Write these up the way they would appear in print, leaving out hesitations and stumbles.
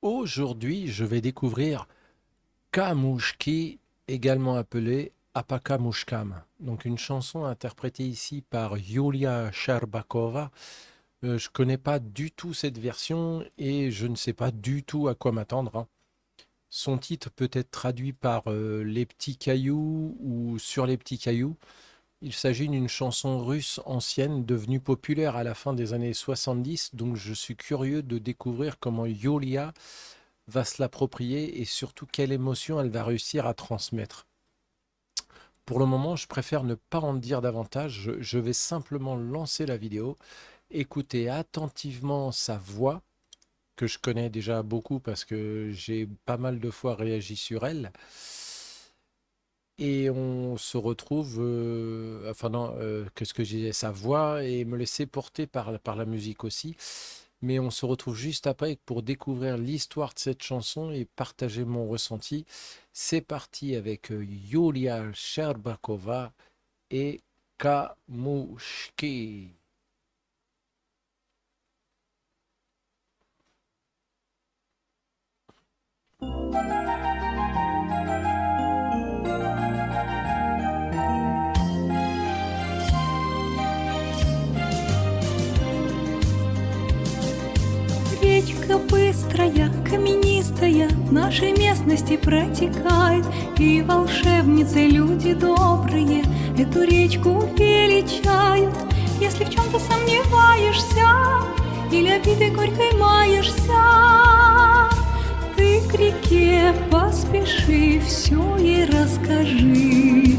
Aujourd'hui, je vais découvrir Kamushki, également appelé Apakamushkam. Donc une chanson interprétée ici par Yulia Sharbakova. Je connais pas du tout cette version et je ne sais pas du tout à quoi m'attendre, hein. Son titre peut être traduit par Les petits cailloux ou Sur les petits cailloux. Il s'agit d'une chanson russe ancienne devenue populaire à la fin des années 70, donc je suis curieux de découvrir comment Yulia va se l'approprier et surtout quelle émotion elle va réussir à transmettre. Pour le moment, je préfère ne pas en dire davantage. Je vais simplement lancer la vidéo, écouter attentivement sa voix, que je connais déjà beaucoup parce que j'ai pas mal de fois réagi sur elle. Et on se retrouve, enfin non, qu'est-ce que je disais, sa voix et me laisser porter par la musique aussi. Mais on se retrouve juste après pour découvrir l'histoire de cette chanson et partager mon ressenti. C'est parti avec Yulia Sherbakova et Kamushki. Речка быстрая, каменистая в нашей местности протекает, и волшебницы, люди добрые, эту речку величают. Если в чем-то сомневаешься или обидой горькой маешься, ты к реке поспеши, все ей расскажи.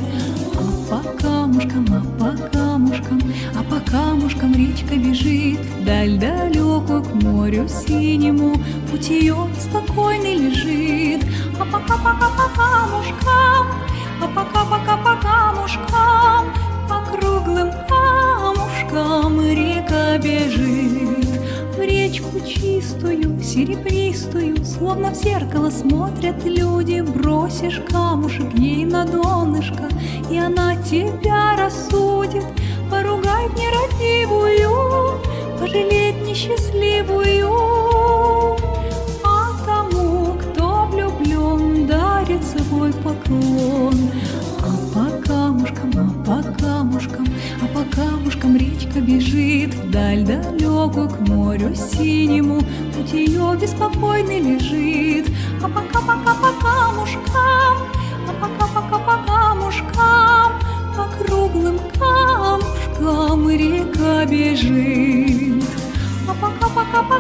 А по камушкам речка бежит вдаль далекую к морю синему, путь ее спокойный лежит. А пока-пока по камушкам, по круглым камушкам река бежит. В речку чистую, серебристую, словно в зеркало смотрят люди. Бросишь камушек ей на донышко, и она тебя рассудит. Поругает нерадивую, пожалеет несчастливую. А тому, кто влюблен, дарит свой поклон. А по камушкам речка бежит вдаль далекую к морю синему, путь ее беспокойный лежит. А пока-пока по камушкам, по круглым камушкам река бежит. А пока-пока по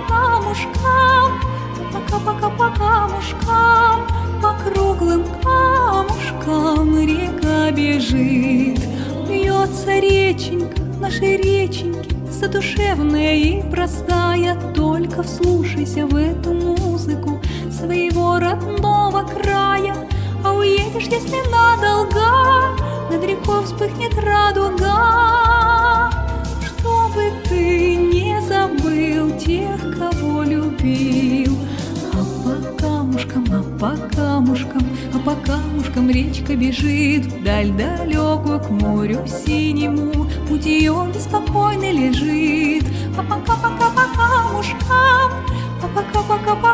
камушкам, по круглым камушкам река бежит. Льется реченька, нашей реченьки, задушевная и простая. Только вслушайся в эту музыку своего родного края. А уедешь, если надолго, над рекой вспыхнет радуга. Чтобы ты не забыл тех, кого любил. А по камушкам речка бежит вдаль далекую к морю синему, путь ее беспокойный лежит. А пока-пока по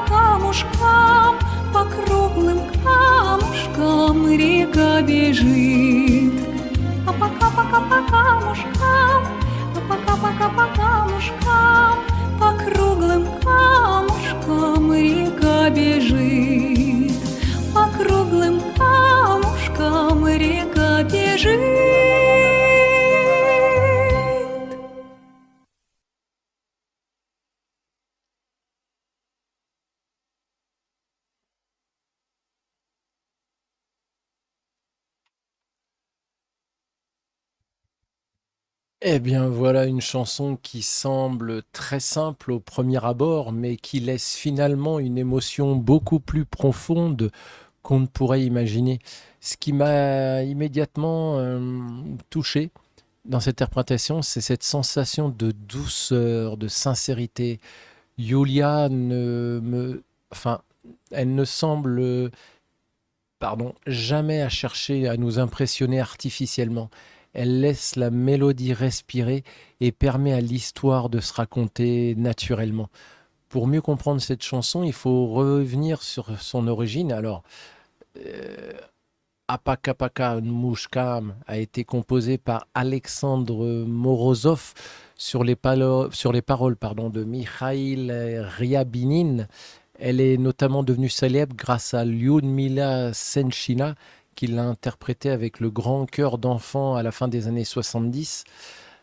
камушкам, по круглым камушкам река бежит. А пока-пока по камушкам, по круглым камушкам река бежит. По круглым камушкам река бежит. Eh bien voilà une chanson qui semble très simple au premier abord, mais qui laisse finalement une émotion beaucoup plus profonde qu'on ne pourrait imaginer. Ce qui m'a immédiatement touché dans cette interprétation, c'est cette sensation de douceur, de sincérité. Yulia enfin, elle ne semble, pardon, jamais à chercher à nous impressionner artificiellement. Elle laisse la mélodie respirer et permet à l'histoire de se raconter naturellement. Pour mieux comprendre cette chanson, il faut revenir sur son origine. Alors, euh, Apaka Mushkam a été composé par Alexandre Morozov sur les paroles de Mikhail Ryabinin. Elle est notamment devenue célèbre grâce à Lyudmila Senchina, qui l'a interprétée avec le grand chœur d'enfants à la fin des années 70.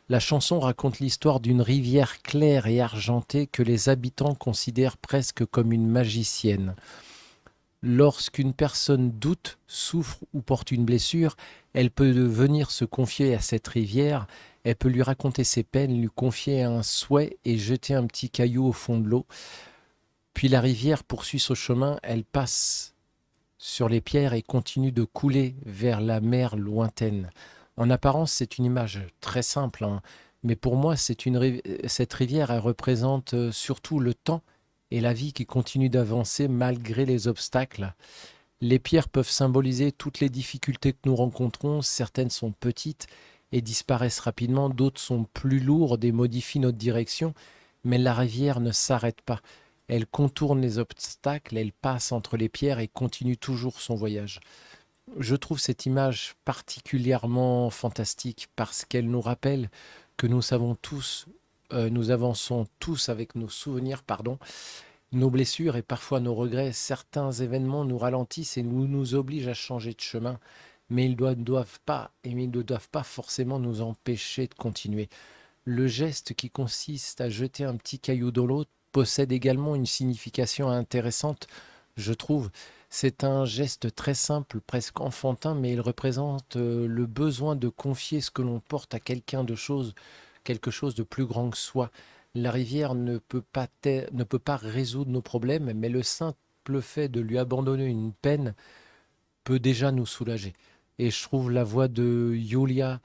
La chanson raconte l'histoire d'une rivière claire et argentée que les habitants considèrent presque comme une magicienne. Lorsqu'une personne doute, souffre ou porte une blessure, elle peut venir se confier à cette rivière, elle peut lui raconter ses peines, lui confier un souhait et jeter un petit caillou au fond de l'eau. Puis la rivière poursuit son chemin, elle passe sur les pierres et continue de couler vers la mer lointaine. En apparence, c'est une image très simple, hein, mais pour moi, cette rivière, elle représente surtout le temps et la vie qui continue d'avancer malgré les obstacles. Les pierres peuvent symboliser toutes les difficultés que nous rencontrons. Certaines sont petites et disparaissent rapidement, d'autres sont plus lourdes et modifient notre direction, mais la rivière ne s'arrête pas. Elle contourne les obstacles, elle passe entre les pierres et continue toujours son voyage. Je trouve cette image particulièrement fantastique parce qu'elle nous rappelle que nous avançons tous avec nos souvenirs, nos blessures et parfois nos regrets. Certains événements nous ralentissent et nous obligent à changer de chemin, mais ils ne doivent pas forcément nous empêcher de continuer. Le geste qui consiste à jeter un petit caillou dans l'eau possède également une signification intéressante, je trouve. C'est un geste très simple, presque enfantin, mais il représente le besoin de confier ce que l'on porte à quelque chose de plus grand que soi. La rivière ne peut pas résoudre nos problèmes, mais le simple fait de lui abandonner une peine peut déjà nous soulager. Et je trouve la voix de Yulia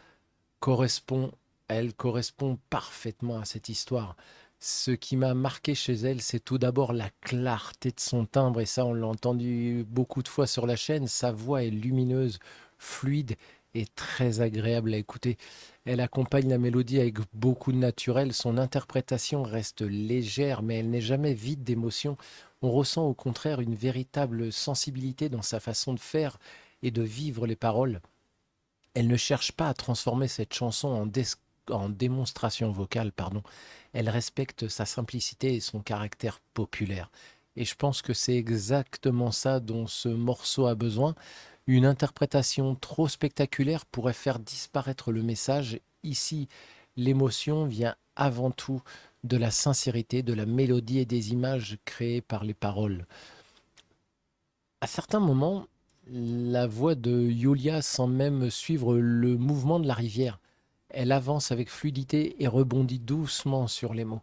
correspond, elle correspond parfaitement à cette histoire. Ce qui m'a marqué chez elle, c'est tout d'abord la clarté de son timbre, et ça, on l'a entendu beaucoup de fois sur la chaîne. Sa voix est lumineuse, fluide et très agréable à écouter. Elle accompagne la mélodie avec beaucoup de naturel. Son interprétation reste légère, mais elle n'est jamais vide d'émotion. On ressent au contraire une véritable sensibilité dans sa façon de faire et de vivre les paroles. Elle ne cherche pas à transformer cette chanson en démonstration vocale, pardon. Elle respecte sa simplicité et son caractère populaire. Et je pense que c'est exactement ça dont ce morceau a besoin. Une interprétation trop spectaculaire pourrait faire disparaître le message. Ici, l'émotion vient avant tout de la sincérité, de la mélodie et des images créées par les paroles. À certains moments, la voix de Yulia semble même suivre le mouvement de la rivière. Elle avance avec fluidité et rebondit doucement sur les mots.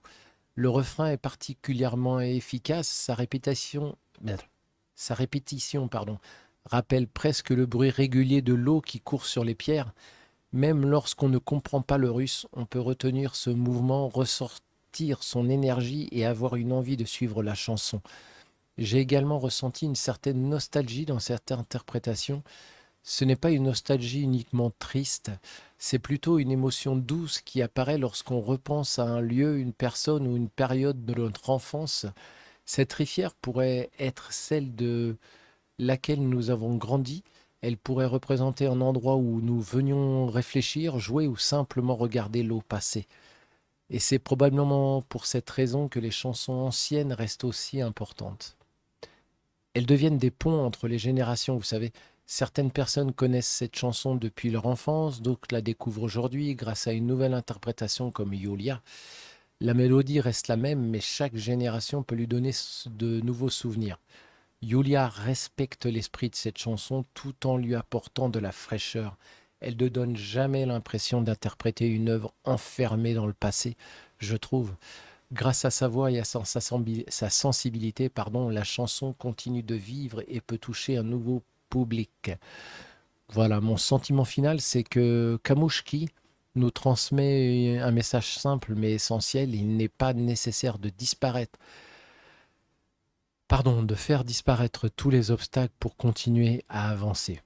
Le refrain est particulièrement efficace, sa répétition rappelle presque le bruit régulier de l'eau qui court sur les pierres. Même lorsqu'on ne comprend pas le russe, on peut retenir ce mouvement, ressortir son énergie et avoir une envie de suivre la chanson. J'ai également ressenti une certaine nostalgie dans cette interprétation. Ce n'est pas une nostalgie uniquement triste, c'est plutôt une émotion douce qui apparaît lorsqu'on repense à un lieu, une personne ou une période de notre enfance. Cette rivière pourrait être celle de laquelle nous avons grandi. Elle pourrait représenter un endroit où nous venions réfléchir, jouer ou simplement regarder l'eau passer. Et c'est probablement pour cette raison que les chansons anciennes restent aussi importantes. Elles deviennent des ponts entre les générations, vous savez. Certaines personnes connaissent cette chanson depuis leur enfance, d'autres la découvrent aujourd'hui grâce à une nouvelle interprétation comme Yulia. La mélodie reste la même, mais chaque génération peut lui donner de nouveaux souvenirs. Yulia respecte l'esprit de cette chanson tout en lui apportant de la fraîcheur. Elle ne donne jamais l'impression d'interpréter une œuvre enfermée dans le passé, je trouve. Grâce à sa voix et à sa sensibilité, la chanson continue de vivre et peut toucher un nouveau public. Voilà, mon sentiment final, c'est que Kamushki nous transmet un message simple mais essentiel. Il n'est pas nécessaire de faire disparaître tous les obstacles pour continuer à avancer.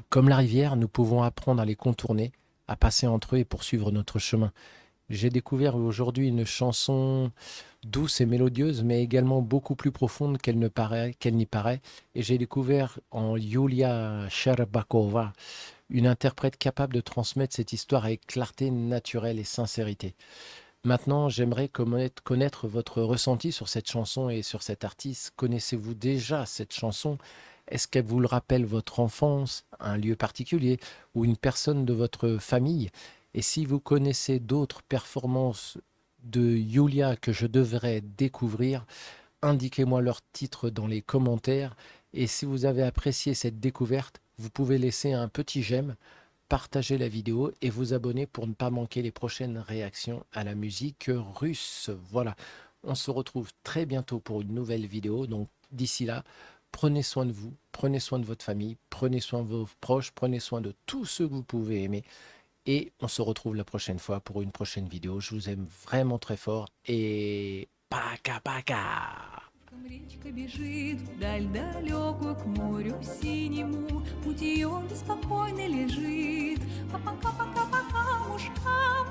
Comme la rivière, nous pouvons apprendre à les contourner, à passer entre eux et poursuivre notre chemin. J'ai découvert aujourd'hui une chanson douce et mélodieuse, mais également beaucoup plus profonde qu'elle n'y paraît. Et j'ai découvert en Yulia Sherbakova une interprète capable de transmettre cette histoire avec clarté naturelle et sincérité. Maintenant, j'aimerais connaître votre ressenti sur cette chanson et sur cet artiste. Connaissez-vous déjà cette chanson? Est-ce qu'elle vous le rappelle votre enfance, un lieu particulier ou une personne de votre famille? Et si vous connaissez d'autres performances de Yulia que je devrais découvrir, indiquez-moi leur titre dans les commentaires. Et si vous avez apprécié cette découverte, vous pouvez laisser un petit j'aime, partager la vidéo et vous abonner pour ne pas manquer les prochaines réactions à la musique russe. Voilà, on se retrouve très bientôt pour une nouvelle vidéo. Donc d'ici là, prenez soin de vous, prenez soin de votre famille, prenez soin de vos proches, prenez soin de tous ceux que vous pouvez aimer. Et on se retrouve la prochaine fois pour une prochaine vidéo. Je vous aime vraiment très fort et paka paka. Речка бежит вдаль далекую к морю синему, путь ее беспокойно лежит. А пока-пока-пока мушкам,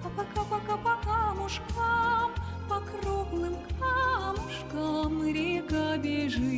а пока-пока-пока мушкам, по круглым камушкам река бежит.